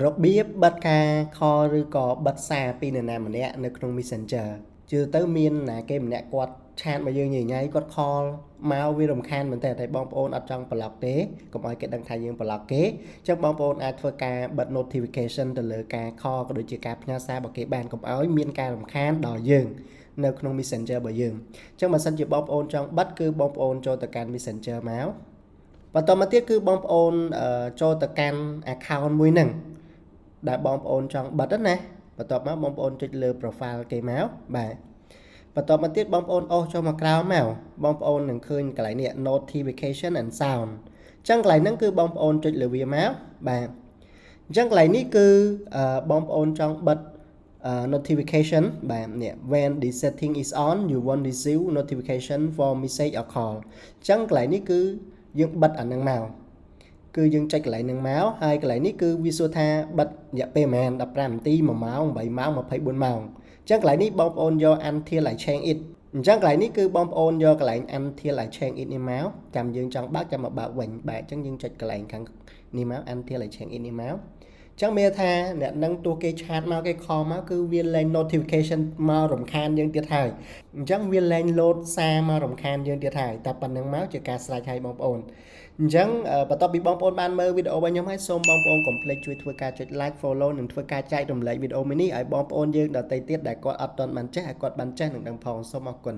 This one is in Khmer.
របៀបបិទការ call ឬក៏បិទសារពីនរណាម្នាក់នៅក្នុង Messenger ជឿទៅមានណាគេម្នាក់គាត់ឆាតមកយើងញញ៉ៃគាត់ call មកវារំខានមែនតើតែបងប្អូនអត់ចង់ប្លុកទេកុំឲ្យគេដឹងថាយើងប្លុកគេអញ្ចឹងបងប្អូនអាចធ្វើការបិទ notification ទៅលើការ call ក៏ដូចជាការផ្ញើសាររបស់គេបានកុំឲ្យមានការរំខានដល់យើងនៅក្នុង Messenger របស់យើងអញ្ចឹងបើសិនជាបងប្អូនចង់បិទគឺបងប្អូនចូលទៅកាន់ Messenger មកបន្តមកទៀតគឺបងប្អូនចូលទៅកាន់ account មួយហ្នឹងដែលបងប្អូនចង់បិទណាបន្ទាប់មកបងប្អូនចុចលើ profile គេមកបាទបន្ទាប់មកទៀតបងប្អូនអូសចូលមកក្រោមមកបងប្អូននឹងឃើញកន្លែងនេះ notification and sound អញ្ចឹងកន្លែងហ្នឹងគឺបងប្អូនចុចលើវាមកបាទអញ្ចឹងកន្លែងនេះគឺបងប្អូនចង់បិទnotification បាទនេះ when the setting is on you won't receive notification for message or call អញ្ចឹងកន្លែងនេះគឺយើងបិទអាហ្នឹងមកគឺយើងចុចកន្លែងហ្នឹងមកហើយកន្លែងនេះគឺវាសួរថាបិទរយៈពេលប្រហែល15នាទី1ម៉ោង8ម៉ោង24ម៉ោងអញ្ចឹងកន្លែងនេះបងប្អូនយក until I change it អញ្ចឹងកន្លែងនេះគឺបងប្អូនយកកន្លែង until I change it នេះមកចាំយើងចង់បើកចាំមកបើកវិញបាទអញ្ចឹងយើងចុចកន្លែងខាងនេះមក until I change it នេះមកចឹងមានថាអ្នកនឹងទោះគេឆាតមកគេខលមកគឺវាលែង notification មករំខានយើងទៀតហើយអញ្ចឹងវាលែង load សារមករំខានយើងទៀតហើយតែប៉ុណ្្នឹងមកជាការស្រេចឲ្យបងប្អូនអញ្ចឹងបន្ទាប់ពីបងប្អូនបានមើលវីដេអូរបស់ខ្ញុំហើយសូមបងប្អូនកុំភ្លេចជួយធ្វើការចុច like follow និងធ្វើការចែករំលែកវីដេអូមួយនេះឲ្យបងប្អូនយើងដទៃទៀតដែលគាត់អត់ទាន់បានចេះឲ្យគាត់បានចេះនឹងដឹងផងសូមអរគុណ